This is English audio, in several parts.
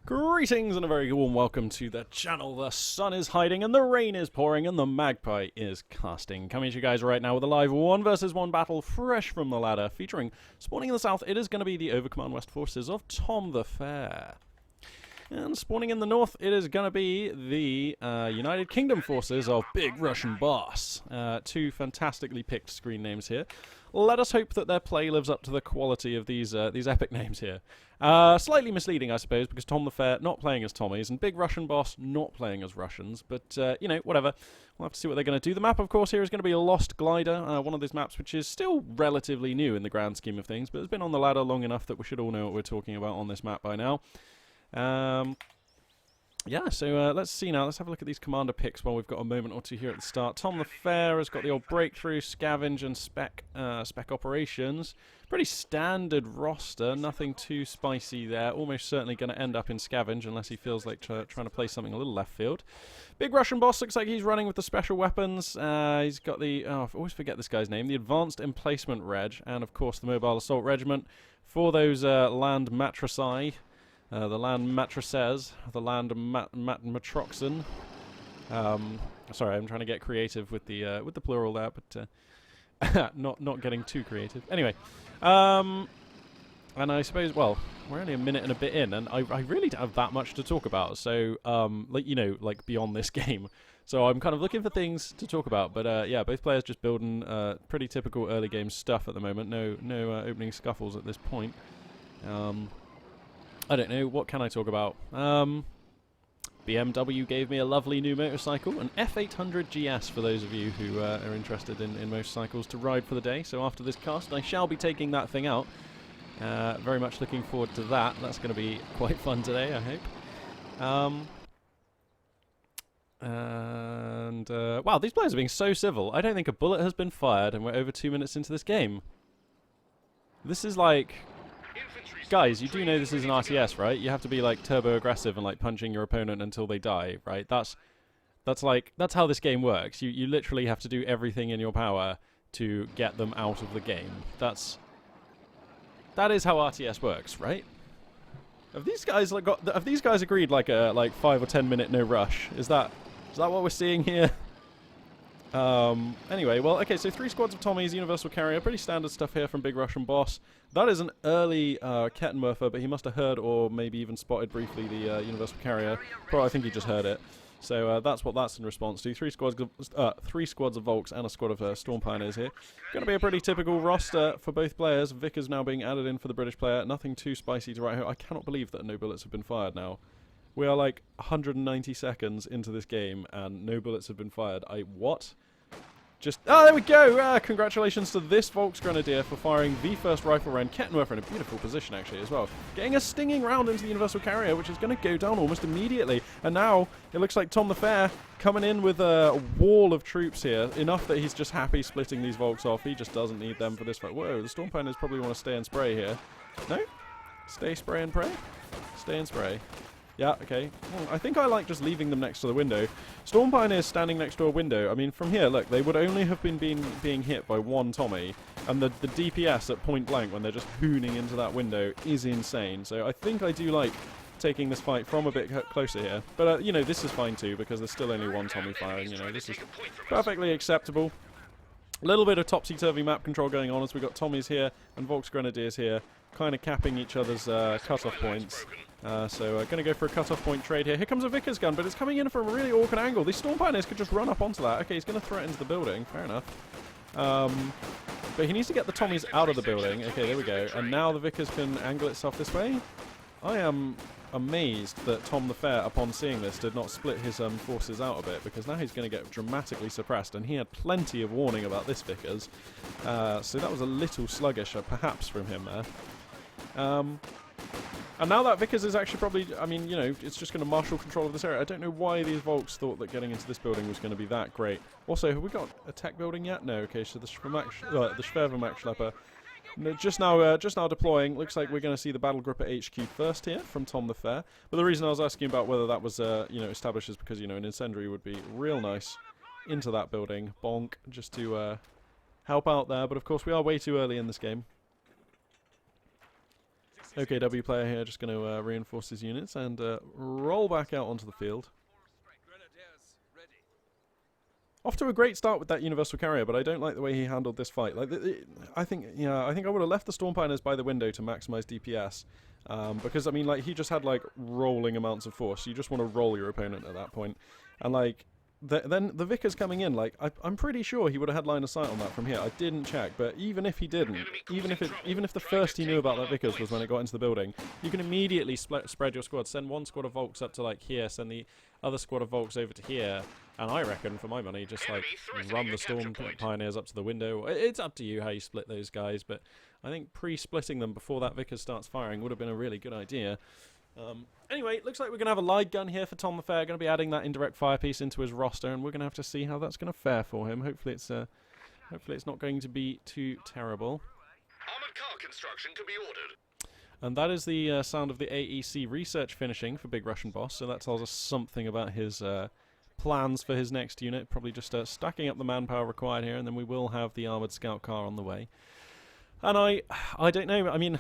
Greetings and a very warm welcome to the channel. The sun is hiding and the rain is pouring and the magpie is casting. Coming to you guys right now with a live 1 versus 1 battle fresh from the ladder featuring spawning in the south. It is going to be the Overcommand West forces of Tom the Fair. And spawning in the north, it is going to be the United Kingdom forces of Big Russian Boss. Two fantastically picked screen names here. Let us hope that their play lives up to the quality of these epic names here. Slightly misleading, I suppose, because Tom the Fair not playing as Tommies and Big Russian Boss not playing as Russians. But, you know, whatever. We'll have to see what they're going to do. The map, of course, here is going to be a Lost Glider, one of those maps which is still relatively new in the grand scheme of things, but has been on the ladder long enough that we should all know what we're talking about on this map by now. Yeah, so let's see now. Let's have a look at these commander picks while we've got a moment or two here at the start. Tom the Fair has got the old breakthrough, scavenge, and spec operations. Pretty standard roster, nothing too spicy there. Almost certainly going to end up in scavenge unless he feels like trying to play something a little left field. Big Russian Boss looks like he's running with the special weapons. He's got the, I always forget this guy's name, the Advanced Emplacement Reg, and of course the Mobile Assault Regiment for those land matricide. The land matrices, the land matroxen. Sorry, I'm trying to get creative with the plural there, but not getting too creative. Anyway, and I suppose, well, we're only a minute and a bit in, and I really don't have that much to talk about. So, like, you know, like beyond this game. So I'm kind of looking for things to talk about. But yeah, both players just building pretty typical early game stuff at the moment. No opening scuffles at this point. I don't know, what can I talk about? BMW gave me a lovely new motorcycle, an F800 GS for those of you who are interested in motorcycles to ride for the day. So after this cast, I shall be taking that thing out. Very much looking forward to that. That's going to be quite fun today, I hope. Wow, these players are being so civil. I don't think a bullet has been fired, and we're over 2 minutes into this game. This is like... Guys, you do know this is an RTS, right? You have to be like turbo aggressive and like punching your opponent until they die, right? That's how this game works. You literally have to do everything in your power to get them out of the game. That is how RTS works, right? Have these guys agreed like a 5 or 10 minute no rush? Is that what we're seeing here? Anyway, well, okay, so 3 squads of Tommies, Universal Carrier, pretty standard stuff here from Big Russian Boss. That is an early Kettenwerfer, but he must have heard or maybe even spotted briefly the Universal Carrier. Probably, I think he just heard it. So that's what that's in response to. 3 squads of Volks and a squad of Storm Pioneers here. Going to be a pretty typical roster for both players. Vickers now being added in for the British player. Nothing too spicy to write home. I cannot believe that no bullets have been fired now. We are like 190 seconds into this game and no bullets have been fired. What? Oh, there we go! Congratulations to this Volksgrenadier for firing the first rifle round. Kettenwerfer in a beautiful position, actually, as well. Getting a stinging round into the Universal Carrier, which is going to go down almost immediately. And now, it looks like Tom the Fair coming in with a wall of troops here. Enough that he's just happy splitting these Volks off. He just doesn't need them for this fight. Whoa, the Storm Pioneers probably want to stay and spray here. No? Stay, spray, and pray? Stay and spray. Yeah, okay. Well, I think I like just leaving them next to the window. Storm Pioneers standing next to a window. I mean, from here, look, they would only have been being hit by one Tommy. And the DPS at point blank when they're just hooning into that window is insane. So I think I do like taking this fight from a bit closer here. But, you know, this is fine too because there's still only one Tommy firing. You know, this is perfectly acceptable. A little bit of topsy-turvy map control going on as we've got Tommies here and Volksgrenadiers here, kind of capping each other's cut-off points. So going to go for a cut-off point trade here. Here comes a Vickers gun, but it's coming in from a really awkward angle. These Storm Pioneers could just run up onto that. Okay, he's going to throw it into the building. Fair enough. But he needs to get the Tommies out of the building. Okay, there we go. And now the Vickers can angle itself this way. I am amazed that Tom the Fair, upon seeing this, did not split his forces out a bit, because now he's going to get dramatically suppressed, and he had plenty of warning about this Vickers. So that was a little sluggish, perhaps, from him there. And now that Vickers is actually probably, I mean, you know, it's just going to marshal control of this area. I don't know why these Volks thought that getting into this building was going to be that great. Also, have we got a tech building yet? No, okay, so the Schwervermacht Schlepper just now deploying. Looks like we're going to see the battle group at HQ first here from Tom the Fair. But the reason I was asking about whether that was, you know, established is because, you know, an incendiary would be real nice into that building. Bonk, just to help out there. But of course, we are way too early in this game. OKW player here just going to reinforce his units and roll back out onto the field. Off to a great start with that Universal Carrier, but I don't like the way he handled this fight. Like, I think I would have left the Storm Pioneers by the window to maximize DPS, because I mean, like, he just had like rolling amounts of force. You just want to roll your opponent at that point, and like, then the Vickers coming in, like, I'm pretty sure he would have had line of sight on that from here. I didn't check, but even if he didn't, even if the first he knew about that Vickers was when it got into the building, you can immediately spread your squad. Send one squad of Volks up to like here, send the other squad of Volks over to here, and I reckon, for my money, just like run the Storm Pioneers up to the window. It's up to you how you split those guys, but I think pre-splitting them before that Vickers starts firing would have been a really good idea. Anyway, looks like we're going to have a light gun here for Tom the Fair. Going to be adding that indirect fire piece into his roster, and we're going to have to see how that's going to fare for him. Hopefully it's not going to be too terrible. Armored car construction to be ordered. And that is the sound of the AEC research finishing for Big Russian Boss, so that tells us something about his plans for his next unit. Probably just stacking up the manpower required here, and then we will have the armoured scout car on the way. And I don't know, I mean,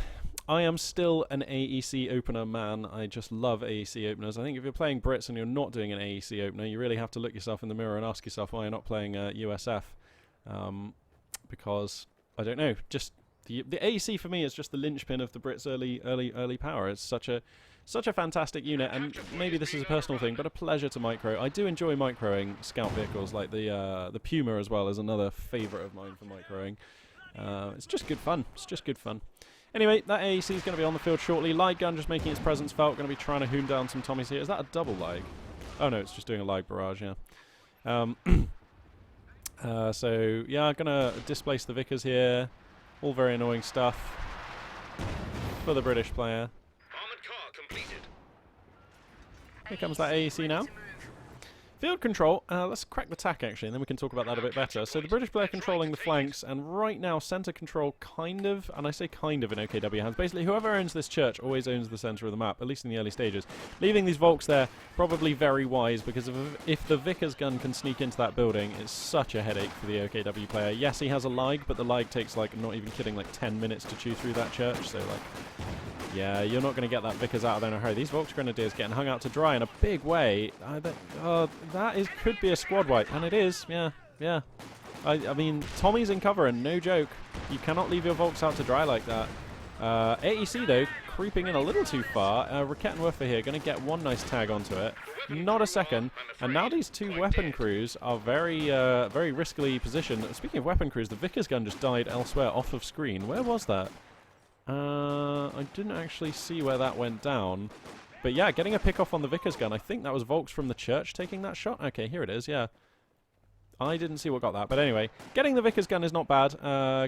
I am still an AEC opener man. I just love AEC openers. I think if you're playing Brits and you're not doing an AEC opener, you really have to look yourself in the mirror and ask yourself why you're not playing USF. Because, I don't know, just the AEC for me is just the linchpin of the Brits' early power. It's such a fantastic unit, and maybe this is a personal thing, but a pleasure to micro. I do enjoy microing scout vehicles, like the Puma as well is another favourite of mine for microing. It's just good fun. It's just good fun. Anyway, that AEC is going to be on the field shortly. Light gun just making its presence felt. Going to be trying to hoom down some Tommies here. Is that a double lag? Oh no, it's just doing a lag barrage, yeah. So, yeah, I'm going to displace the Vickers here. All very annoying stuff for the British player. Armored car completed. Here comes that AEC now. Field control, let's crack the tack actually, and then we can talk about that a bit better. So the British player controlling the flanks, and right now centre control kind of, and I say kind of in OKW hands, basically whoever owns this church always owns the centre of the map, at least in the early stages. Leaving these Volks there, probably very wise, because if the Vickers gun can sneak into that building, it's such a headache for the OKW player. Yes, he has a lag, but the lag takes, like, not even kidding, like 10 minutes to chew through that church, so like, yeah, you're not going to get that Vickers out of there in a hurry. These Volks Grenadiers getting hung out to dry in a big way. That could be a squad wipe, and it is, yeah. I mean, Tommy's in cover, and no joke. You cannot leave your Volks out to dry like that. AEC, though, creeping in a little too far. Rakettenwerfer here, going to get one nice tag onto it. Not a second. And now these two weapon crews are very riskily positioned. Speaking of weapon crews, the Vickers gun just died elsewhere off of screen. Where was that? I didn't actually see where that went down. But yeah, getting a pick off on the Vickers gun. I think that was Volks from the church taking that shot. Okay, here it is, yeah. I didn't see what got that. But anyway, getting the Vickers gun is not bad.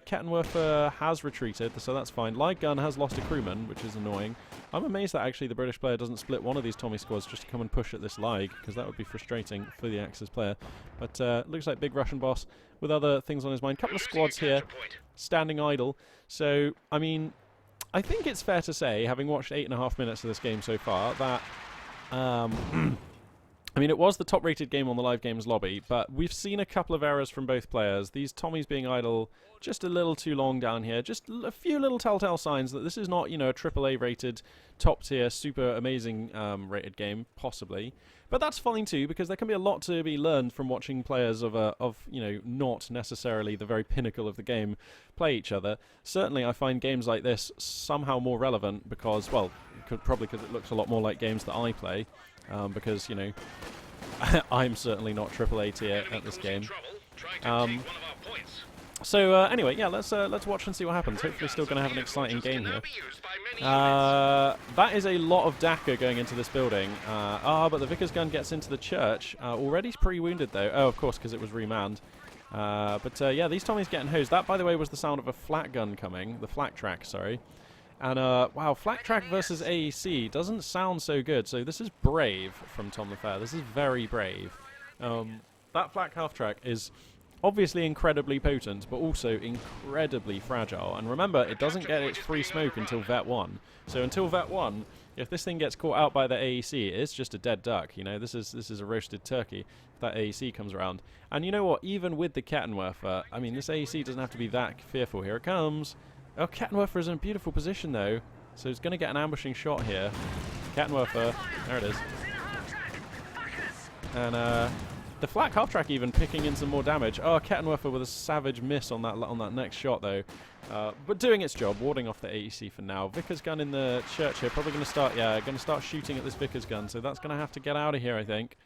Kettenwerfer has retreated, so that's fine. Light gun has lost a crewman, which is annoying. I'm amazed that actually the British player doesn't split one of these Tommy squads just to come and push at this lag, because that would be frustrating for the Axis player. But looks like Big Russian Boss with other things on his mind. Couple of squads here, standing idle. So, I mean, I think it's fair to say, having watched 8.5 minutes of this game so far, that I mean, it was the top-rated game on the Live Games lobby, but we've seen a couple of errors from both players. These Tommies being idle just a little too long down here. Just a few little telltale signs that this is not, you know, a AAA-rated, top-tier, super amazing rated game, possibly. But that's fine too, because there can be a lot to be learned from watching players of you know, not necessarily the very pinnacle of the game play each other. Certainly, I find games like this somehow more relevant because, well, probably because it looks a lot more like games that I play. Because, you know, I'm certainly not AAA tier at this game. Anyway, yeah, let's watch and see what happens. Hopefully still going to have an exciting game here. That is a lot of DACA going into this building. But the Vickers gun gets into the church. Already pre-wounded, though. Oh, of course, because it was remanned. Yeah, these Tommies getting hosed. That, by the way, was the sound of a flak gun coming. The flak track, sorry. And, wow, flak track versus AEC doesn't sound so good. So this is brave from Tom the Fair. This is very brave. That flak half track is obviously incredibly potent, but also incredibly fragile. And remember, it doesn't get its free smoke until Vet 1. So until Vet 1, if this thing gets caught out by the AEC, it's just a dead duck. You know, this is a roasted turkey if that AEC comes around. And you know what? Even with the Kettenwerfer, I mean, this AEC doesn't have to be that fearful. Here it comes. Oh, Kettenwerfer is in a beautiful position, though. So he's going to get an ambushing shot here. Kettenwerfer, there it is. And the flak half-track even picking in some more damage. Oh, Kettenwerfer with a savage miss on that next shot, though. But doing its job, warding off the AEC for now. Vickers gun in the church here, probably going to start shooting at this Vickers gun, so that's going to have to get out of here, I think.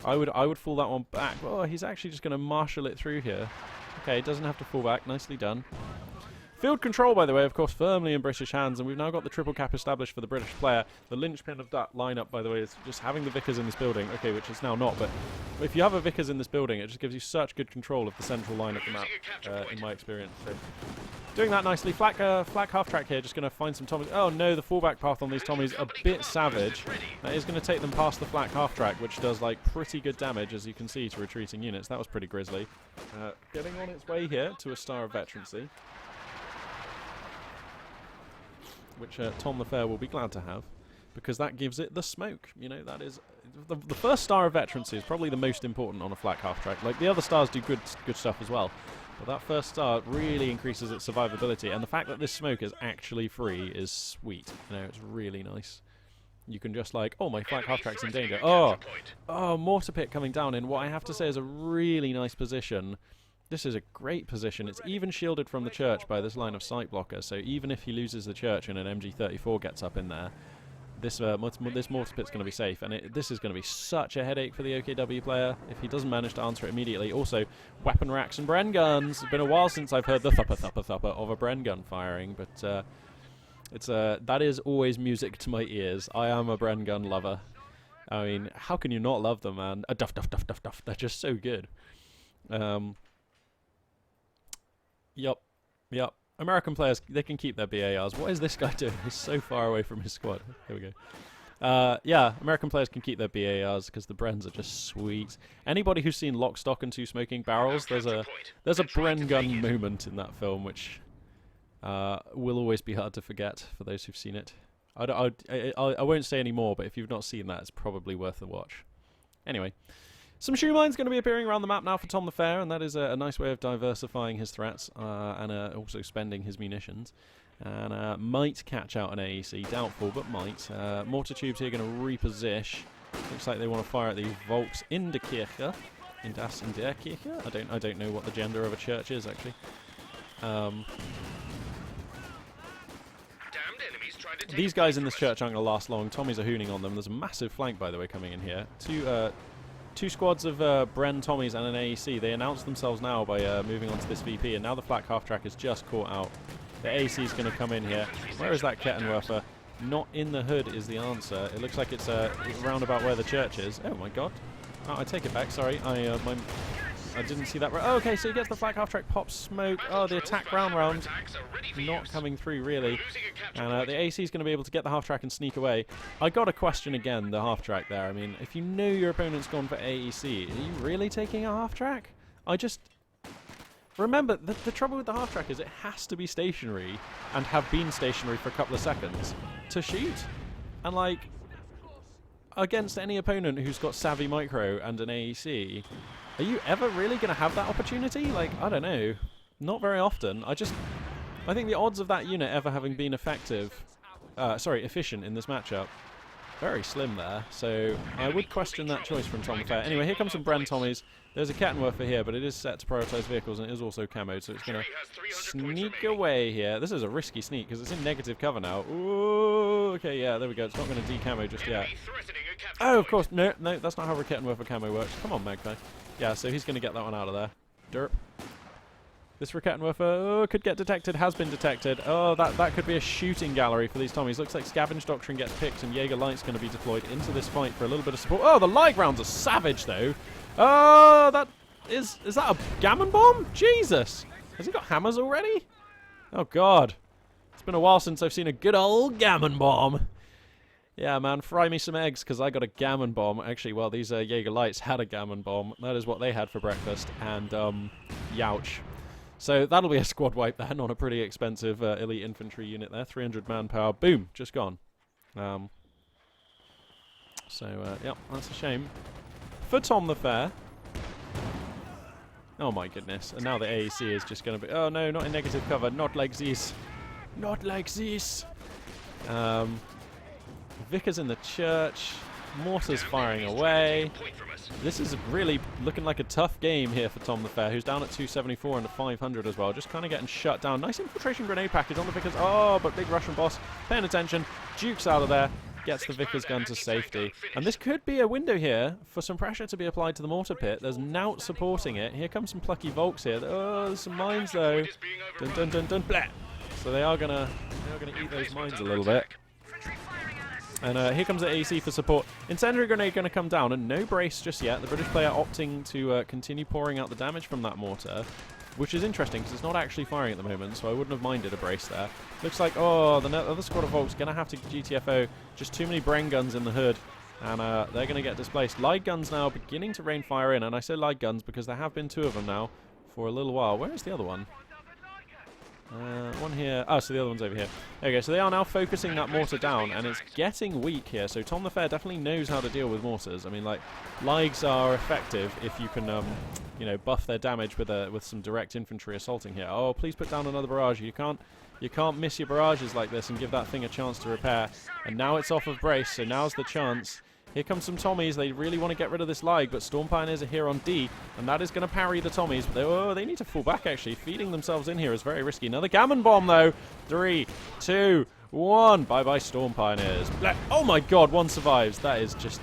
I would fall that one back. Oh, he's actually just going to marshal it through here. Okay, doesn't have to fall back. Nicely done. Field control, by the way, of course, firmly in British hands, and we've now got the triple cap established for the British player. The linchpin of that lineup, by the way, is just having the Vickers in this building. Okay, which it's now not, but if you have a Vickers in this building, it just gives you such good control of the central line of the map, in my experience. So, doing that nicely. Flak half-track here, just going to find some Tommies. Oh no, the fallback path on these Tommies a bit savage. That is going to take them past the flak half-track, which does like pretty good damage, as you can see, to retreating units. That was pretty grisly. Getting on its way here to a Star of Veterancy, which Tom the Fair will be glad to have, because that gives it the smoke. You know, that is the first Star of Veterancy is probably the most important on a flak half-track. Like, the other stars do good stuff as well, but that first star really increases its survivability, and the fact that this smoke is actually free is sweet. You know, it's really nice. You can just like, oh, my flak half-track's in danger. Oh, mortar pit coming down in what I have to say is a really nice position. This is a great position. It's even shielded from the church by this line of sight blocker, so even if he loses the church and an MG34 gets up in there, this mortar pit's going to be safe, and this is going to be such a headache for the OKW player if he doesn't manage to answer it immediately. Also, weapon racks and Bren guns. It's been a while since I've heard the thupper thupper thupper of a Bren gun firing, but that is always music to my ears. I am a Bren gun lover. I mean, how can you not love them, man? Duff, duff, duff, duff, duff. They're just so good. Yep. American players, they can keep their BARs. What is this guy doing? He's so far away from his squad. Here we go. Yeah, American players can keep their BARs because the Brens are just sweet. Anybody who's seen Lock, Stock and Two Smoking Barrels, there's a Bren gun moment in that film which will always be hard to forget for those who've seen it. I won't say any more, but if you've not seen that, it's probably worth a watch. Anyway. Some shoe mines going to be appearing around the map now for Tom the Fair, and that is a nice way of diversifying his threats and also spending his munitions. And might catch out an AEC, doubtful, but might. Mortar tubes here going to reposition. Looks like they want to fire at the Volks in der Kirche. In das in der Kirche? I don't know what the gender of a church is actually. These guys in this church aren't going to last long. Tommies are hooning on them. There's a massive flank, by the way, coming in here. Two squads of Bren Tommies and an AEC. They announced themselves now by moving on to this VP, and now the flak half-track is just caught out. The AEC is going to come in here. Where is that Kettenwerfer? Not in the hood is the answer. It looks like it's round about where the church is. Oh my god. Oh, I take it back, sorry. I didn't see that. Oh, okay, so he gets the flak half-track, pops smoke. Oh, the attack round not coming through, really. And the AC is going to be able to get the half-track and sneak away. I got to question again the half-track there. I mean, if you know your opponent's gone for AEC, are you really taking a half-track? I just... Remember, the trouble with the half-track is it has to be stationary and have been stationary for a couple of seconds to shoot. And, like, against any opponent who's got Savvy Micro and an AEC... Are you ever really going to have that opportunity? Like, I don't know. Not very often. I think the odds of that unit ever having been efficient in this matchup, very slim there. So I would question that choice from Tom the Fair. Anyway, here comes some Bren Tommies. There's a Kettenwerfer here, but it is set to prioritise vehicles and it is also camoed, so it's going to sneak away here. This is a risky sneak because it's in negative cover now. Ooh, okay, yeah, there we go. It's not going to decamo just yet. Oh, of course. No, that's not how a Kettenwerfer camo works. Come on, Magpie. Yeah, so he's going to get that one out of there. Derp. This Kettenwerfer could get detected, has been detected. Oh, that could be a shooting gallery for these Tommies. Looks like Scavenge Doctrine gets picked and Jaeger Light's going to be deployed into this fight for a little bit of support. Oh, the light rounds are savage, though. Oh, that is that a gammon bomb? Jesus. Has he got hammers already? Oh, God. It's been a while since I've seen a good old gammon bomb. Yeah, man, fry me some eggs, because I got a gammon bomb. Actually, well, these Jaeger Lights had a gammon bomb. That is what they had for breakfast, and, youch. So that'll be a squad wipe then on a pretty expensive elite infantry unit there. 300 manpower. Boom, just gone. Yep, that's a shame. For Tom the Fair. Oh, my goodness. And now the AEC is just going to be... Oh, no, not in negative cover. Not like this. Not like this. Vickers in the church. Mortars firing away. This is really looking like a tough game here for Tom the Fair, who's down at 274 and at 500 as well. Just kind of getting shut down. Nice infiltration grenade package on the Vickers. Oh, but big Russian boss paying attention. Duke's out of there. Gets the Vickers gun to safety. And this could be a window here for some pressure to be applied to the mortar pit. There's Nout supporting it. Here comes some plucky Volks here. Oh, there's some mines though. Dun dun dun dun blah. So they are gonna eat those mines a little bit. And here comes the AC for support. Incendiary grenade going to come down, and no brace just yet. The British player opting to continue pouring out the damage from that mortar, which is interesting because it's not actually firing at the moment, so I wouldn't have minded a brace there. Looks like, oh, the other squad of Volks going to have to GTFO. Just too many brain guns in the hood, and they're going to get displaced. Light guns now beginning to rain fire in, and I say light guns because there have been two of them now for a little while. Where is the other one? One here. Oh, so the other one's over here. Okay, so they are now focusing that mortar down, and it's getting weak here. So Tom the Fair definitely knows how to deal with mortars. I mean, like, Ligs are effective if you can, you know, buff their damage with some direct infantry assaulting here. Oh, please put down another barrage. You can't miss your barrages like this and give that thing a chance to repair. And now it's off of brace, so now's the chance. Here comes some Tommies. They really want to get rid of this Lig, but Storm Pioneers are here on D, and that is going to parry the Tommies. But they need to fall back, actually. Feeding themselves in here is very risky. Another Gammon Bomb, though. 3, 2, 1. Bye-bye, Storm Pioneers. Oh, my God. One survives. That is just...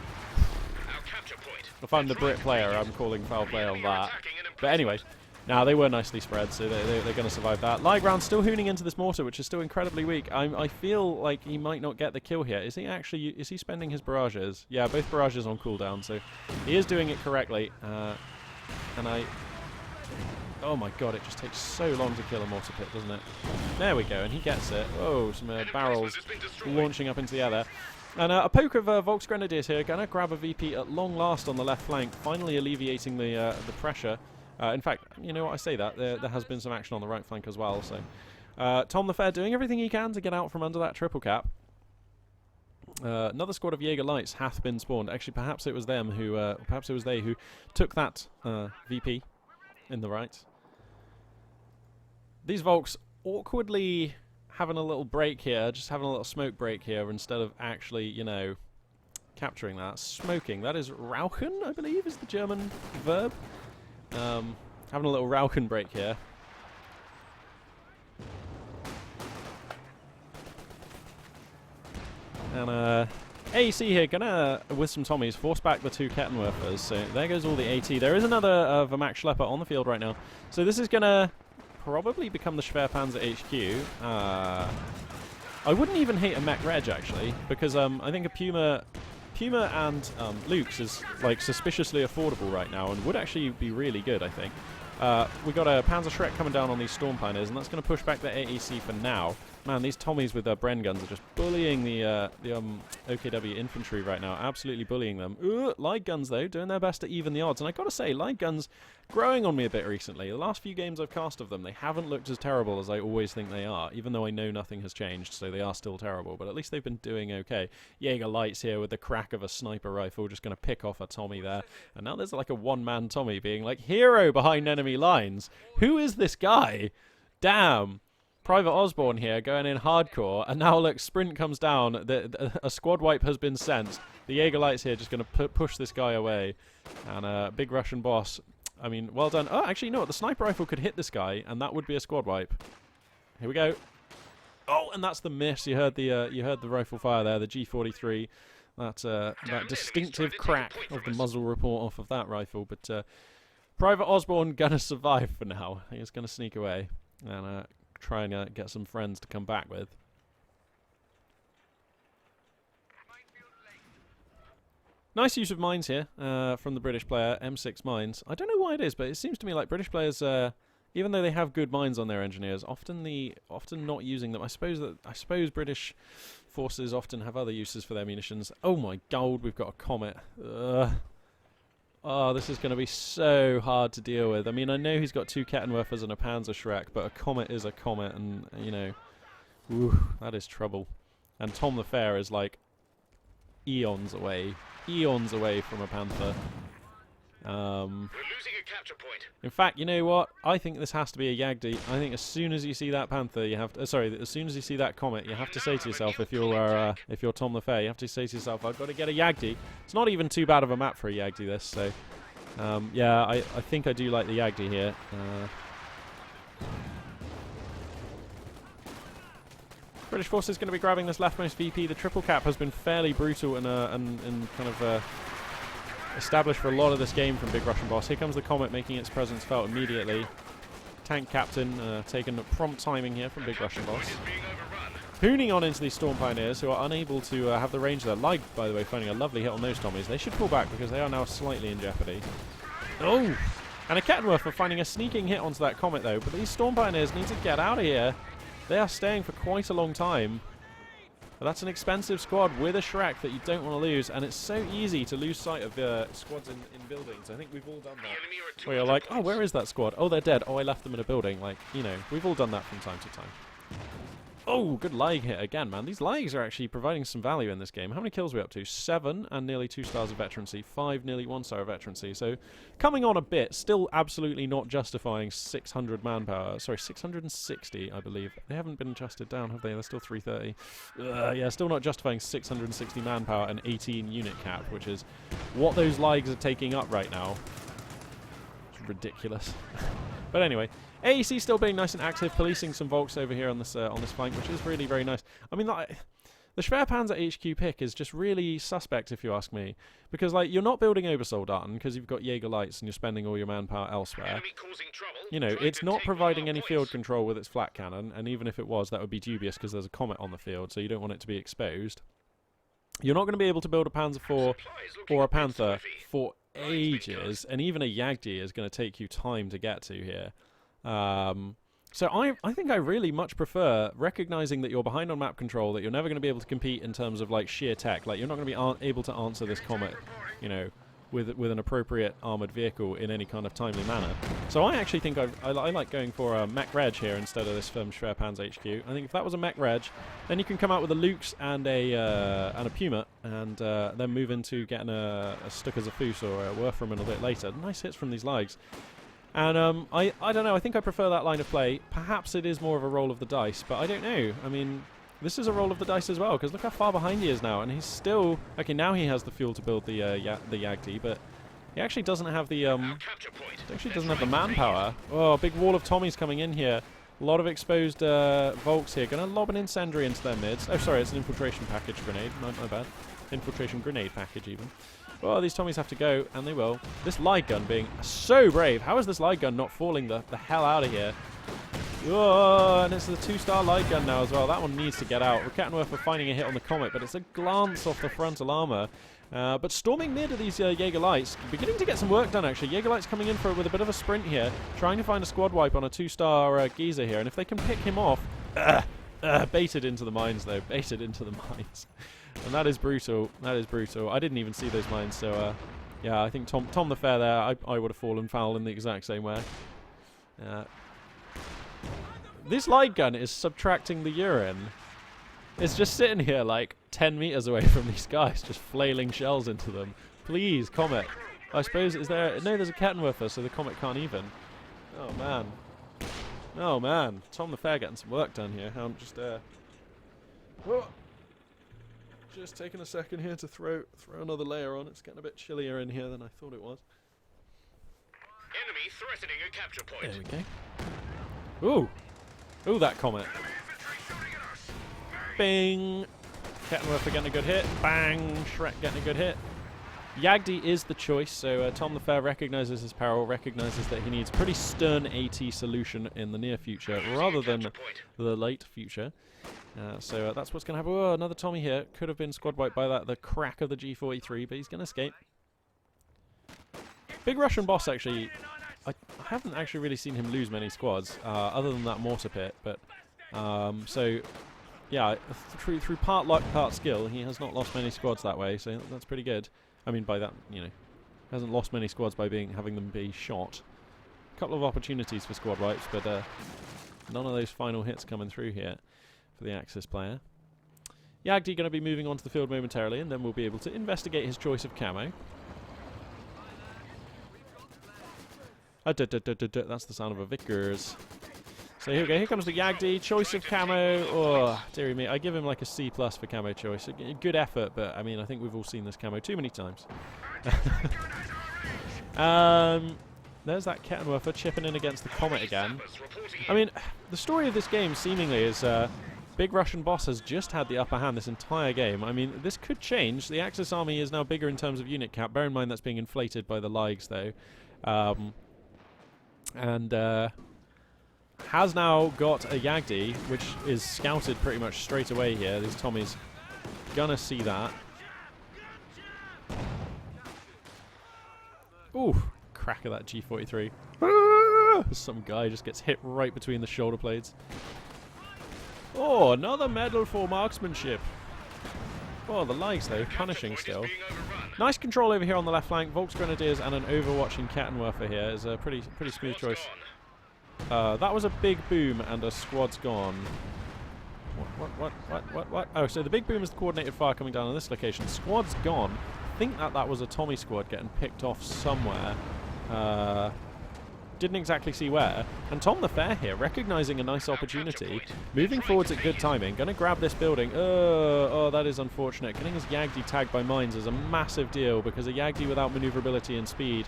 If I'm the Brit player, I'm calling foul play on that. But anyway... Now, they were nicely spread, so they're going to survive that. Light round still hooning into this mortar, which is still incredibly weak. I feel like he might not get the kill here. Is he spending his barrages? Yeah, both barrages on cooldown, so he is doing it correctly. Oh my God, it just takes so long to kill a mortar pit, doesn't it? There we go, and he gets it. Oh, some barrels launching up into the air there. And a poke of Volks Grenadiers here, going to grab a VP at long last on the left flank, finally alleviating the pressure. In fact, you know what, I say that. There has been some action on the right flank as well. So Tom the Fair doing everything he can to get out from under that triple cap. Another squad of Jaeger Lights hath been spawned. Actually, perhaps it was them who, perhaps it was they who took that VP in the right. These Volks awkwardly having a little break here, just having a little smoke break here instead of actually, you know, capturing that. Smoking. That is Rauchen, I believe, is the German verb. Having a little Rauchen break here. And AEC here gonna, with some Tommies, force back the two Kettenwerfers. So there goes all the AT. There is another Vermac Schlepper on the field right now. So this is gonna probably become the Schwerpanzer HQ. I wouldn't even hate a Mech Reg, actually, because I think a Puma and Luke's is like suspiciously affordable right now and would actually be really good, I think. We got a Panzer Shrek coming down on these Storm Pioneers, and that's going to push back the AEC for now. Man, these Tommies with their Bren guns are just bullying the OKW infantry right now, absolutely bullying them. Light guns, though, doing their best to even the odds. And I got to say, light guns growing on me a bit recently. The last few games I've cast of them, they haven't looked as terrible as I always think they are, even though I know nothing has changed, so they are still terrible. But at least they've been doing okay. Jaeger Lights here with the crack of a sniper rifle, just going to pick off a Tommy there. And now there's like a one-man Tommy being like, hero behind enemy lines. Who is this guy? Damn. Private Osborne here going in hardcore, and now look, Sprint comes down, a squad wipe has been sent. The Jaeger Lights here just going to push this guy away, and big Russian boss, I mean, well done. Oh, actually, you know what, the sniper rifle could hit this guy, and that would be a squad wipe. Here we go. Oh, and that's the miss. You heard the rifle fire there, the G43. That distinctive crack of the muzzle report off of that rifle, but Private Osborne gonna survive for now. He's gonna sneak away and try and get some friends to come back with. Nice use of mines here from the British player, M6 mines. I don't know why it is, but it seems to me like British players, even though they have good mines on their engineers, often not using them. I suppose British forces often have other uses for their munitions. Oh my God, we've got a comet. Oh, this is going to be so hard to deal with. I mean, I know he's got two Kettenwerfers and a Panzer Shrek, but a comet is a comet, and, you know, that is trouble. And Tom the Fair is, like, eons away from a Panther. We're losing a capture point. In fact, you know what? I think this has to be a Yagdi. I think as soon as you see that Panther, you have to, sorry, as soon as you see that Comet, you have to say to yourself, if you're Tom the Fair, you have to say to yourself, I've got to get a Yagdi. It's not even too bad of a map for a Yagdi, this. So, yeah, I think I do like the Yagdi here. British forces going to be grabbing this leftmost VP. The triple cap has been fairly brutal and kind of established for a lot of this game from Big Russian Boss. Here comes the Comet, making its presence felt immediately. Tank Captain taking prompt timing here from Big Russian Boss. Hooning on into these Storm Pioneers, who are unable to have the range there. Light, by the way, finding a lovely hit on those Tommies. They should pull back because they are now slightly in jeopardy. Oh! And a Kettenwerfer finding a sneaking hit onto that Comet, though. But these Storm Pioneers need to get out of here. They are staying for quite a long time. But that's an expensive squad with a Shrek that you don't want to lose. And it's so easy to lose sight of squads in buildings. I think we've all done that. Where you're like, oh, where is that squad? Oh, they're dead. Oh, I left them in a building. Like, you know, we've all done that from time to time. Oh, good lag hit again, man. These lags are actually providing some value in this game. How many kills are we up to? 7 and nearly 2 stars of veterancy. 5 nearly 1 star of veterancy. So coming on a bit, still absolutely not justifying 600 manpower. Sorry, 660, I believe. They haven't been adjusted down, have they? They're still 330. Yeah, still not justifying 660 manpower and 18 unit cap, which is what those lags are taking up right now. It's ridiculous. But anyway, AEC still being nice and active, policing some Volks over here on this flank, which is really very nice. I mean, like, the Schwerpanzer HQ pick is just really suspect, if you ask me, because like you're not building Obersoldaten because you've got Jaeger Lights and you're spending all your manpower elsewhere. You know, it's not providing any field control with its flat cannon, and even if it was, that would be dubious because there's a Comet on the field, so you don't want it to be exposed. You're not going to be able to build a Panzer IV or a Panther for ages, and even a Yagdi is going to take you time to get to here. So I think I really much prefer recognizing that you're behind on map control, that you're never going to be able to compete in terms of like sheer tech. Like you're not going to be able to answer this Comet, you know, with an appropriate armored vehicle in any kind of timely manner. So I actually think I like going for a Mech Reg here instead of this Schwerpanzer HQ. I think if that was a Mech Reg, then you can come out with a Lux and a Puma, and then move into getting a Stuka-Zafus or a Werferman a bit later. Nice hits from these legs. And I don't know, I think I prefer that line of play. Perhaps it is more of a roll of the dice, but I don't know. I mean, this is a roll of the dice as well, because look how far behind he is now, and he's still... Okay, now he has the fuel to build the Yagdi, but he actually doesn't have the manpower. Oh, big wall of Tommies coming in here. A lot of exposed Volks here. Going to lob an incendiary into their mids. Oh, sorry, it's an infiltration package grenade. My bad. Infiltration grenade package, even. Well, these Tommies have to go, and they will. This light gun being so brave. How is this light gun not falling the hell out of here? Oh, and it's the 2-star light gun now as well. That one needs to get out. Kettenwerfer finding a hit on the Comet, but it's a glance off the frontal armor. But storming near to these Jaeger Lights, beginning to get some work done actually. Jaeger Lights coming in for with a bit of a sprint here, trying to find a squad wipe on a 2-star geezer here, and if they can pick him off, baited into the mines though, baited into the mines. And that is brutal. That is brutal. I didn't even see those mines, so yeah, I think Tom the Fair there, I would have fallen foul in the exact same way. This light gun is subtracting the urine. It's just sitting here like 10 meters away from these guys, just flailing shells into them. Please, Comet. I suppose, is there... No, there's a Kettenwerfer, so the Comet can't even. Oh, man. Oh, man. Tom the Fair getting some work done here. I'm just... Whoa. Just taking a second here to throw another layer on. It's getting a bit chillier in here than I thought it was. Enemy threatening a capture point. There we go. Ooh. Ooh, that Comet. Bing. Kettenwerfer getting a good hit. Bang. Shrek getting a good hit. Yagdi is the choice, so Tom the Fair recognizes his peril, recognizes that he needs a pretty stern AT solution in the near future, rather than the late future. So that's what's going to happen. Oh, another Tommy here. Could have been squad wiped by the crack of the G43, but he's going to escape. Big Russian Boss, actually, I haven't actually really seen him lose many squads, other than that mortar pit, but... so, yeah, through part luck, part skill, he has not lost many squads that way, so that's pretty good. I mean, by that, you know, hasn't lost many squads by having them be shot. A couple of opportunities for squad wipes, but none of those final hits coming through here for the Axis player. Yagdi going to be moving on to the field momentarily, and then we'll be able to investigate his choice of camo. That's the sound of a Vickers. So here we go. Here comes the Yagdi. Choice of camo. Oh, dearie me. I give him like a C+ for camo choice. A good effort, but I mean, I think we've all seen this camo too many times. There's that Kettenwerfer chipping in against the Comet again. I mean, the story of this game seemingly is Big Russian Boss has just had the upper hand this entire game. I mean, this could change. The Axis army is now bigger in terms of unit count. Bear in mind that's being inflated by the Ligs, though. Has now got a Yagdi, which is scouted pretty much straight away here. These Tommies gonna see that. Ooh, crack of that G43. Some guy just gets hit right between the shoulder blades. Oh, another medal for marksmanship. Oh, the Ligs, though, punishing still. Nice control over here on the left flank. Volksgrenadiers and an overwatching Kettenwerfer here is a pretty smooth choice. That was a big boom and a squad's gone. What? Oh, so the big boom is the coordinated fire coming down on this location. Squad's gone. I think that was a Tommy squad getting picked off somewhere. Didn't exactly see where. And Tom the Fair here, recognizing a nice opportunity, moving forwards at good timing, going to grab this building. Oh, that is unfortunate. Getting his Yagdi tagged by mines is a massive deal, because a Yagdi without maneuverability and speed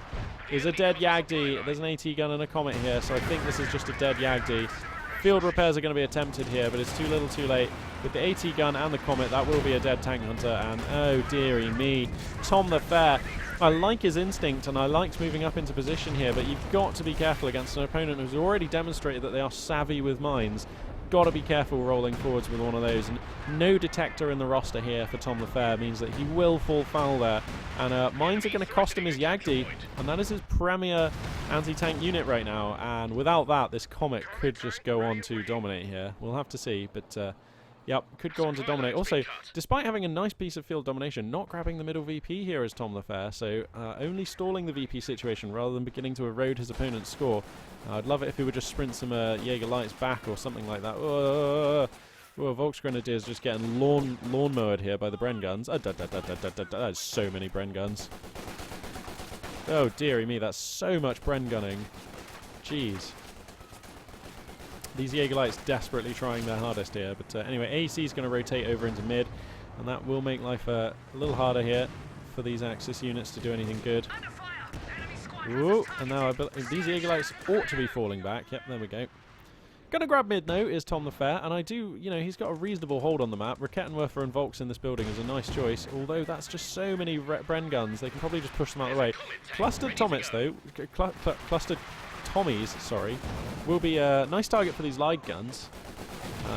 is a dead Yagdi. There's an AT gun and a Comet here, so I think this is just a dead Yagdi. Field repairs are going to be attempted here, but it's too little too late. With the AT gun and the Comet, that will be a dead tank hunter, and oh dearie me, Tom the Fair. I like his instinct, and I liked moving up into position here, but you've got to be careful against an opponent who's already demonstrated that they are savvy with mines. Got to be careful rolling forwards with one of those, and no detector in the roster here for Tom the Fair means that he will fall foul there, and mines are going to cost him his Yagdi, and that is his premier anti-tank unit right now, and without that, this Comet could just go on to dominate here. We'll have to see, but yep, could go on to dominate. Also, despite having a nice piece of field domination, not grabbing the middle VP here is Tom the Fair, so only stalling the VP situation rather than beginning to erode his opponent's score. I'd love it if he would just sprint some Jaeger Lights back or something like that. Whoa, Volksgrenadiers just getting lawn-mowed here by the Bren guns. There's so many Bren guns. Oh, dearie me, that's so much Bren gunning. Jeez. These Jaegerlights desperately trying their hardest here, but anyway, AC is going to rotate over into mid, and that will make life a little harder here for these Axis units to do anything good. Ooh, and now these Jaegerlights ought to be falling back. Yep, there we go. Gonna grab mid now is Tom the Fair, and I do, you know, he's got a reasonable hold on the map. Kettenwerfer and Volks in this building is a nice choice, although that's just so many Bren guns, they can probably just push them out of the way. Clustered Tomets, though, clustered Tommies, sorry, will be a nice target for these light guns.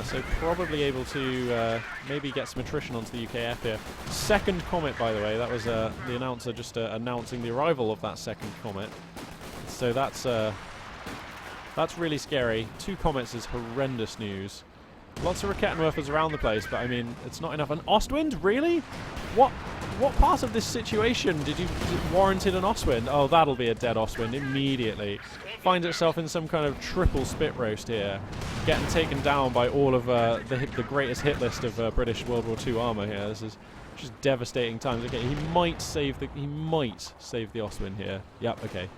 So probably able to maybe get some attrition onto the UKF here. Second Comet, by the way. That was the announcer just announcing the arrival of that second Comet. So that's really scary. 2 Comets is horrendous news. Lots of Kettenwerfers around the place, but I mean, it's not enough. An Ostwind? Really? What part of this situation did you warranted an Ostwind? Oh, that'll be a dead Ostwind immediately. Finds itself in some kind of triple spit roast here, getting taken down by all of the greatest hit list of British World War II armor here. This is just devastating times. Okay, he might save the Ostwind here. Yep. Okay.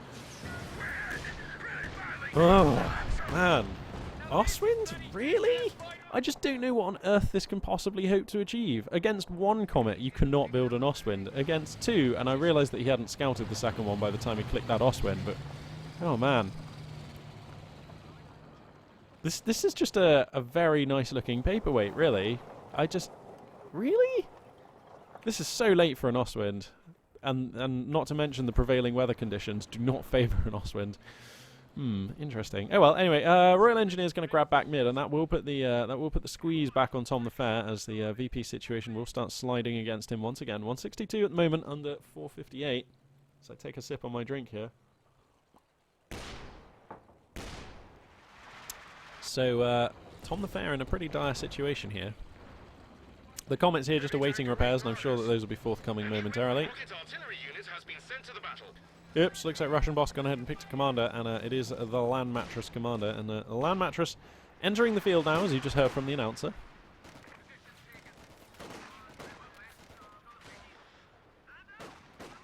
Oh man, Ostwind? Really? I just don't know what on earth this can possibly hope to achieve. Against 1 Comet, you cannot build an Ostwind. Against 2, and I realised that he hadn't scouted the second one by the time he clicked that Ostwind, but oh man. This is just a very nice looking paperweight, really. Really? This is so late for an Ostwind. And not to mention the prevailing weather conditions do not favour an Ostwind. Interesting. Oh well. Anyway, Royal Engineer's going to grab back mid, and that will put the squeeze back on Tom the Fair as the VP situation will start sliding against him once again. 162 at the moment, under 458. So I take a sip on my drink here. So Tom the Fair in a pretty dire situation here. The Comet's here just awaiting repairs, and I'm sure that those will be forthcoming momentarily. Oops, looks like Russian Boss gone ahead and picked a commander, and it is the Land Mattress commander. And the Land Mattress entering the field now, as you just heard from the announcer.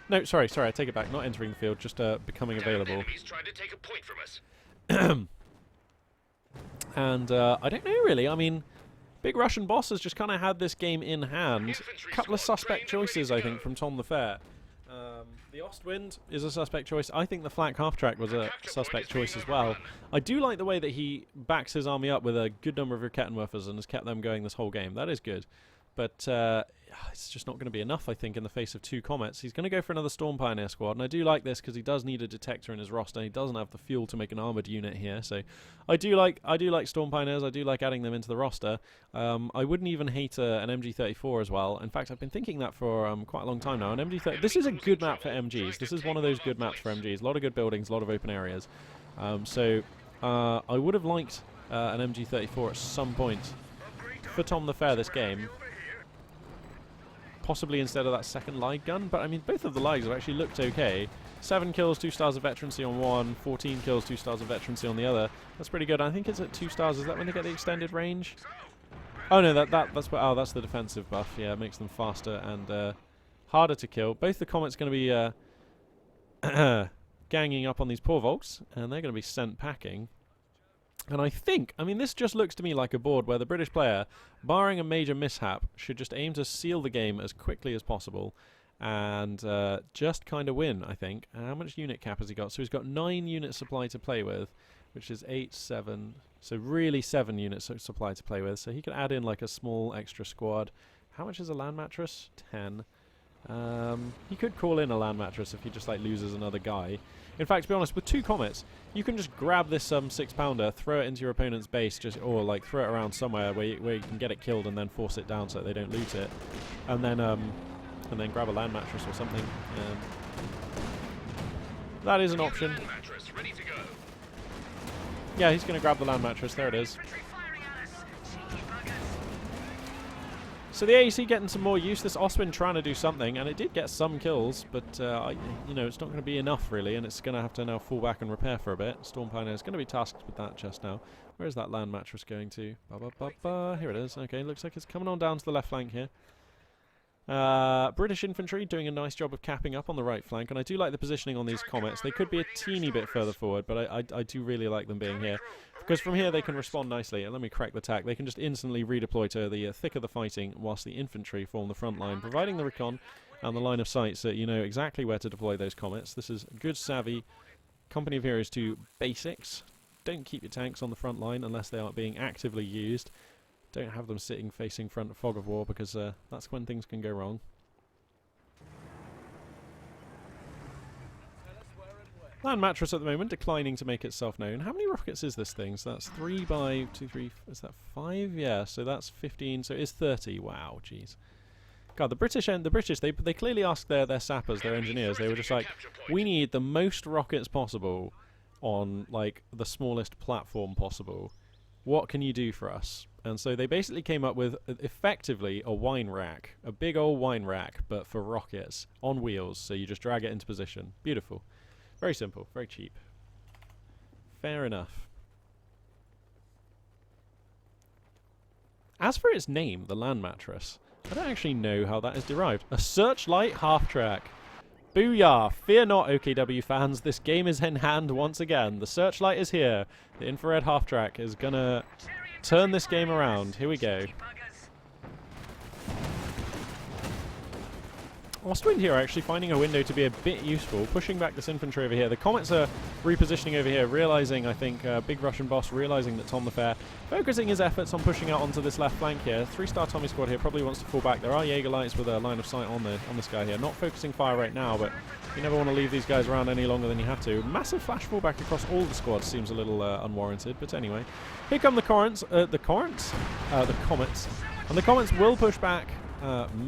No, sorry, I take it back. Not entering the field, just becoming available. Enemies trying to take a point from us. And I don't know, really. I mean, Big Russian Boss has just kind of had this game in hand. A couple of suspect choices, I think, from Tom the Fair. The Ostwind is a suspect choice. I think the flak half-track was a suspect choice as well. I do like the way that he backs his army up with a good number of Rakettenwerfers and has kept them going this whole game. That is good. But it's just not going to be enough, I think, in the face of 2 comets. He's going to go for another Storm Pioneer squad, and I do like this because he does need a detector in his roster. He doesn't have the fuel to make an armoured unit here, so I do like Storm Pioneers. I do like adding them into the roster. I wouldn't even hate an MG34 as well. In fact, I've been thinking that for quite a long time now. An MG30. This is a good map for MGs. This is one of those good maps for MGs. A lot of good buildings, a lot of open areas. So I would have liked an MG34 at some point for Tom the Fair this game. Possibly instead of that second light gun, but I mean both of the lights have actually looked okay. 7 kills, 2 stars of veterancy on one, 14 kills, 2 stars of veterancy on the other. That's pretty good. I think it's at 2 stars. Is that when they get the extended range? Oh no, that's the defensive buff. Yeah, it makes them faster and harder to kill. Both the comets going to be ganging up on these poor Volks, and they're going to be sent packing. And I mean, this just looks to me like a board where the British player, barring a major mishap, should just aim to seal the game as quickly as possible and just kind of win, I think. How much unit cap has he got? So he's got 9 unit supply to play with, which is 8, 7. So really 7 units supply to play with. So he could add in like a small extra squad. How much is a land mattress? 10. He could call in a land mattress if he just like loses another guy. In fact, to be honest, with 2 comets, you can just grab this 6-pounder, throw it into your opponent's base, or like throw it around somewhere where you can get it killed and then force it down so they don't loot it, and then grab a land mattress or something. That is an option. Yeah, he's going to grab the land mattress. There it is. So the AEC getting some more use. This Ostwind trying to do something, and it did get some kills, but it's not going to be enough really, and it's going to have to now fall back and repair for a bit. Storm Pioneer is going to be tasked with that just now. Where is that land mattress going to? Here it is. Okay, looks like it's coming on down to the left flank here. British infantry doing a nice job of capping up on the right flank, and I do like the positioning on these comets. They could be a teeny bit further forward, but I do really like them being here, because from here they can respond nicely. And let me crack the tack. They can just instantly redeploy to the thick of the fighting whilst the infantry form the front line, providing the recon and the line of sight so you know exactly where to deploy those comets. This is good savvy Company of Heroes 2 basics. Don't keep your tanks on the front line unless they aren't being actively used. Don't have them sitting facing front of fog of war, because that's when things can go wrong. Land mattress at the moment, declining to make itself known. How many rockets is this thing? So that's 3 by 2, 3, is that 5? Yeah, so that's 15, so it's 30. Wow, jeez. God, the British, they clearly asked their sappers, their engineers, they were just like, we need the most rockets possible on, like, the smallest platform possible. What can you do for us? And so they basically came up with, effectively, a wine rack. A big old wine rack, but for rockets. On wheels, so you just drag it into position. Beautiful. Very simple. Very cheap. Fair enough. As for its name, the land mattress, I don't actually know how that is derived. A searchlight half-track. Booyah! Fear not, OKW fans. This game is in hand once again. The searchlight is here. The infrared half-track is gonna turn this game around. Here we go. Ostwind here actually finding a window to be a bit useful, pushing back this infantry over here. The comets are repositioning over here, realizing, I think, Big Russian Boss realizing that Tom the Fair, focusing his efforts on pushing out onto this left flank here. 3-star Tommy squad here probably wants to fall back. There are Jaegerlights with a line of sight on this guy here. Not focusing fire right now, but you never want to leave these guys around any longer than you have to. Massive flash fallback across all the squads seems a little unwarranted, but anyway. Here come the comets. And the comets will push back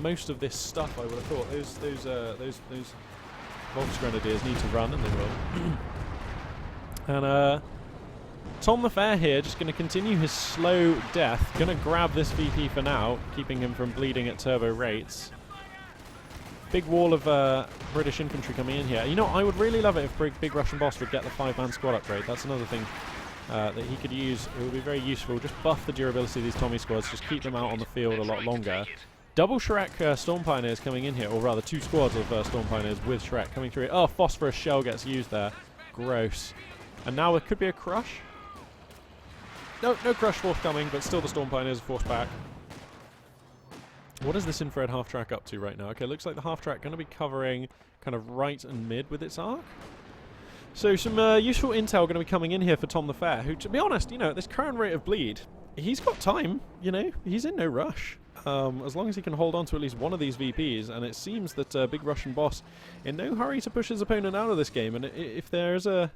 most of this stuff, I would have thought. Those Volks Grenadiers need to run, and they will. And Tom the Fair here just going to continue his slow death. Going to grab this VP for now, keeping him from bleeding at turbo rates. Big wall of British infantry coming in here. You know, I would really love it if Big Russian Boss would get the 5-man squad upgrade. That's another thing that he could use. It would be very useful. Just buff the durability of these Tommy squads. Just keep them out on the field a lot longer. Double Shrek Storm Pioneers coming in here, or rather 2 squads of Storm Pioneers with Shrek coming through. Oh, Phosphorus Shell gets used there. Gross. And now it could be a Crush. No Crush forthcoming, but still the Storm Pioneers are forced back. What is this infrared half-track up to right now? Okay, looks like the half-track going to be covering kind of right and mid with its arc. So some useful intel going to be coming in here for Tom the Fair, who, to be honest, you know, at this current rate of bleed, he's got time, you know, he's in no rush. As long as he can hold on to at least one of these VPs, and it seems that Big Russian Boss in no hurry to push his opponent out of this game, and if there's a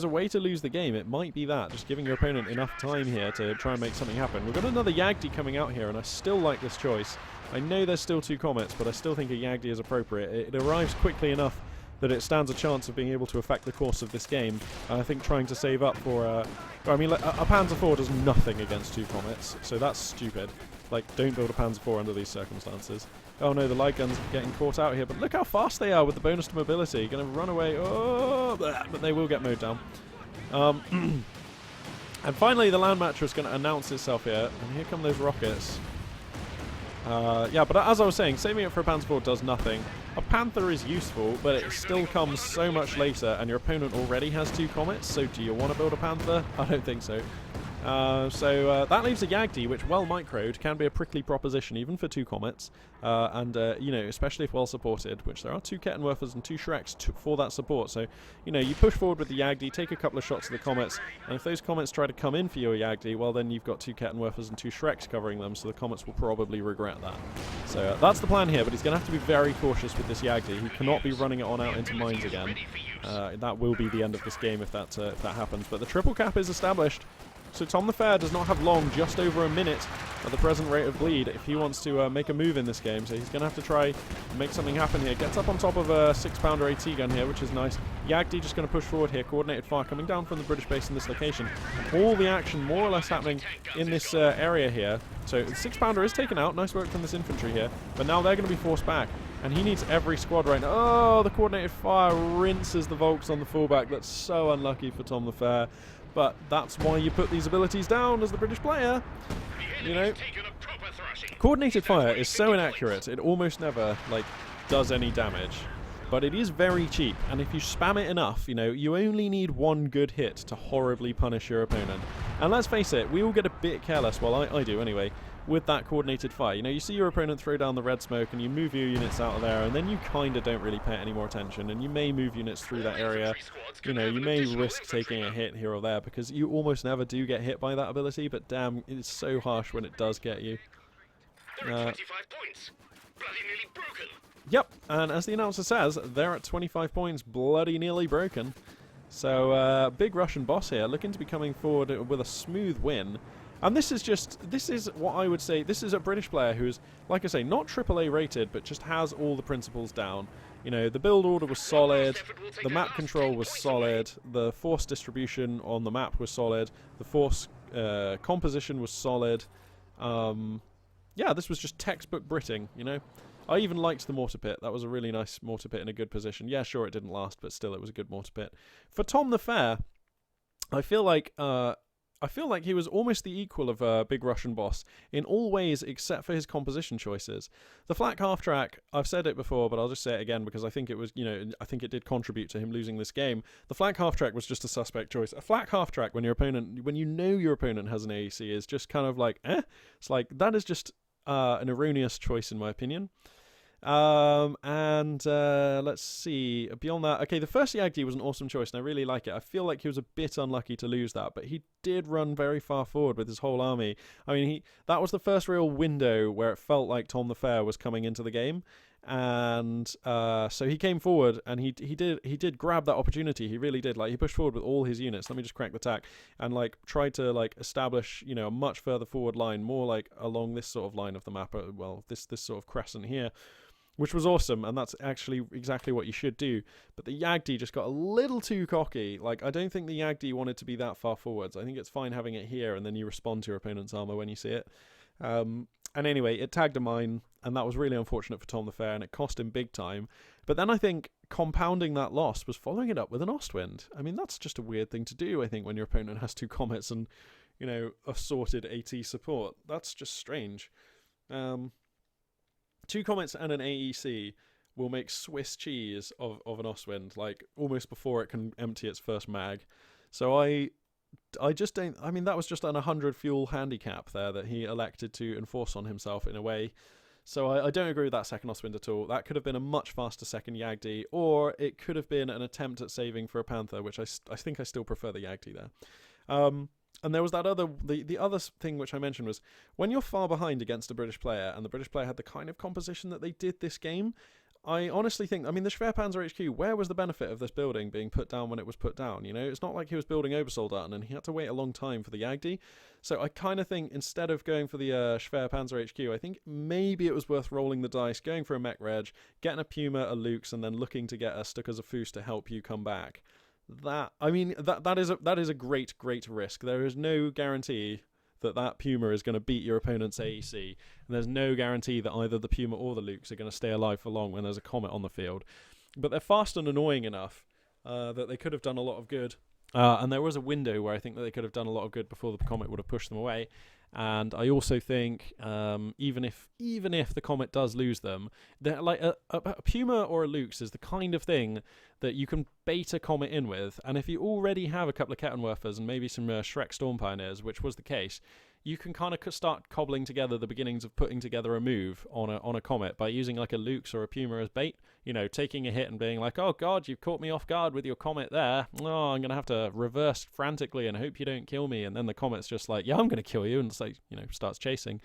way to lose the game, it might be that, just giving your opponent enough time here to try and make something happen. We've got another Yagdi coming out here, and I still like this choice. I know there's still 2 comets, but I still think a Yagdi is appropriate. It arrives quickly enough that it stands a chance of being able to affect the course of this game. And I think trying to save up for... I mean, like, a Panzer IV does nothing against 2 comets, so that's stupid. Like, don't build a Panzer IV under these circumstances. Oh no, the light gun's getting caught out here, but look how fast they are with the bonus to mobility. Gonna run away, oh, but they will get mowed down. And finally, the land matcher is going to announce itself here, and here come those rockets. Yeah, but as I was saying, saving it for a Panzer IV does nothing. A Panther is useful, but it still comes so much later, and your opponent already has 2 comets, so do you want to build a Panther? I don't think so. So that leaves a Yagdi, which, well microed, can be a prickly proposition even for 2 comets, and you know, especially if well supported, which there are 2 Kettenwerfers and 2 Shreks for that support. So, you know, you push forward with the Yagdi, take a couple of shots at the comets, and if those comets try to come in for your Yagdi, well then you've got 2 Kettenwerfers and 2 Shreks covering them, so the comets will probably regret that. So that's the plan here, but he's going to have to be very cautious with this Yagdi. He cannot be running it on out into mines again. That will be the end of this game if that happens. But the triple cap is established. So Tom the Fair does not have long, just over a minute at the present rate of bleed if he wants to make a move in this game. So he's going to have to try and make something happen here. Gets up on top of a 6-pounder AT gun here, which is nice. Yagdi just going to push forward here. Coordinated fire coming down from the British base in this location. All the action more or less happening in this area here. So the 6-pounder is taken out. Nice work from this infantry here. But now they're going to be forced back. And he needs every squad right now. Oh, the coordinated fire rinses the Volks on the fullback. That's so unlucky for Tom the Fair. But that's why you put these abilities down as the British player. You know, coordinated fire is so inaccurate, it almost never, like, does any damage. But it is very cheap, and if you spam it enough, you know, you only need 1 good hit to horribly punish your opponent. And let's face it, we all get a bit careless, well, I do anyway, with that coordinated fire. You know, you see your opponent throw down the red smoke and you move your units out of there, and then you kind of don't really pay any more attention, and you may move units through that area. You know, you may risk taking a hit here or there because you almost never do get hit by that ability, but damn, it's so harsh when it does get you. 25 points. Bloody nearly broken. Yep, and as the announcer says, they're at 25 points, bloody nearly broken. So, Big Russian Boss here, looking to be coming forward with a smooth win. And this is what I would say, this is a British player who is, like I say, not AAA rated, but just has all the principles down. You know, the build order was solid, the map control was solid, the force distribution on the map was solid, the force composition was solid. Yeah, this was just textbook Briting, you know. I even liked the mortar pit. That was a really nice mortar pit in a good position. Yeah, sure, it didn't last, but still, it was a good mortar pit. For Tom the Fair, I feel like he was almost the equal of Big Russian Boss in all ways except for his composition choices. The flak half track, I've said it before, but I'll just say it again because I think it was, you know, I think it did contribute to him losing this game. The flak half track was just a suspect choice. A flak half track when you know your opponent has an AEC is just kind of like, It's like, that is just an erroneous choice in my opinion. Let's see, beyond that, okay, the first Yagdi was an awesome choice and I really like it. I feel like he was a bit unlucky to lose that, but he did run very far forward with his whole army. I mean, that was the first real window where it felt like Tom the Fair was coming into the game, and so he came forward and he did grab that opportunity. He really did. Like, he pushed forward with all his units. Let me just crack the tack and like tried to like establish, you know, a much further forward line, more like along this sort of line of the map. Well, this sort of crescent here, which was awesome, and that's actually exactly what you should do. But the Yagdi just got a little too cocky. Like, I don't think the Yagdi wanted to be that far forwards. I think it's fine having it here, and then you respond to your opponent's armor when you see it. And anyway, it tagged a mine, and that was really unfortunate for Tom the Fair, and it cost him big time. But then I think compounding that loss was following it up with an Ostwind. I mean, that's just a weird thing to do, I think, when your opponent has 2 comets and, you know, assorted AT support. That's just strange. 2 comets and an AEC will make Swiss cheese of an Ostwind, like almost before it can empty its first mag. So I just don't. I mean, that was just an 100 fuel handicap there that he elected to enforce on himself in a way. So I don't agree with that second Ostwind at all. That could have been a much faster second Yagdi, or it could have been an attempt at saving for a Panther, which I think I still prefer the Yagdi there. And there was that the other thing which I mentioned was when you're far behind against a British player, and the British player had the kind of composition that they did this game, I honestly think, I mean, the Schwerpanzer HQ, where was the benefit of this building being put down when it was put down? You know, it's not like he was building Obersoldaten and he had to wait a long time for the Yagdi. So I kind of think instead of going for the Schwerpanzer HQ, I think maybe it was worth rolling the dice, going for a Mech Reg, getting a Puma, a Lux, and then looking to get a Stukas of Foos to help you come back. That is a great risk. There is no guarantee that Puma is going to beat your opponent's AEC, and there's no guarantee that either the Puma or the Lux are going to stay alive for long when there's a Comet on the field. But they're fast and annoying enough that they could have done a lot of good. And there was a window where I think that they could have done a lot of good before the Comet would have pushed them away. And I also think even if the Comet does lose them, like a Puma or a Lux is the kind of thing that you can bait a Comet in with. And if you already have a couple of Kettenwerfers and maybe some Shrek Storm Pioneers, which was the case, you can kind of start cobbling together the beginnings of putting together a move on a Comet by using like a Lux or a Puma as bait. You know, taking a hit and being like, oh god, you've caught me off guard with your Comet there. Oh, I'm going to have to reverse frantically and hope you don't kill me. And then the Comet's just like, yeah, I'm going to kill you. And it's like, you know, starts chasing.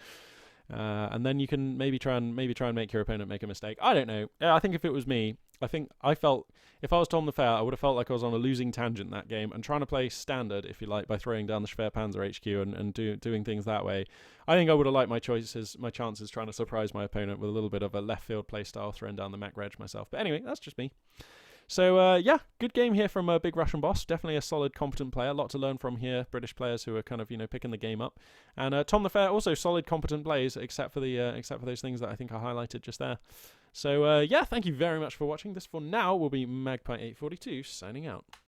And then you can maybe try and make your opponent make a mistake. I don't know. I think if it was me, I felt if I was Tom the Fair, I would have felt like I was on a losing tangent that game and trying to play standard, if you like, by throwing down the Schwerpanzer HQ and doing things that way. I think I would have liked my chances trying to surprise my opponent with a little bit of a left field play style, throwing down the Mech Reg myself. But anyway, that's just me. So, yeah, good game here from Big Russian Boss. Definitely a solid, competent player. A lot to learn from here. British players who are kind of, you know, picking the game up. And Tom the Fair, also solid, competent plays, except for those things that I think I highlighted just there. So, yeah, thank you very much for watching. This for now will be Magpie842 signing out.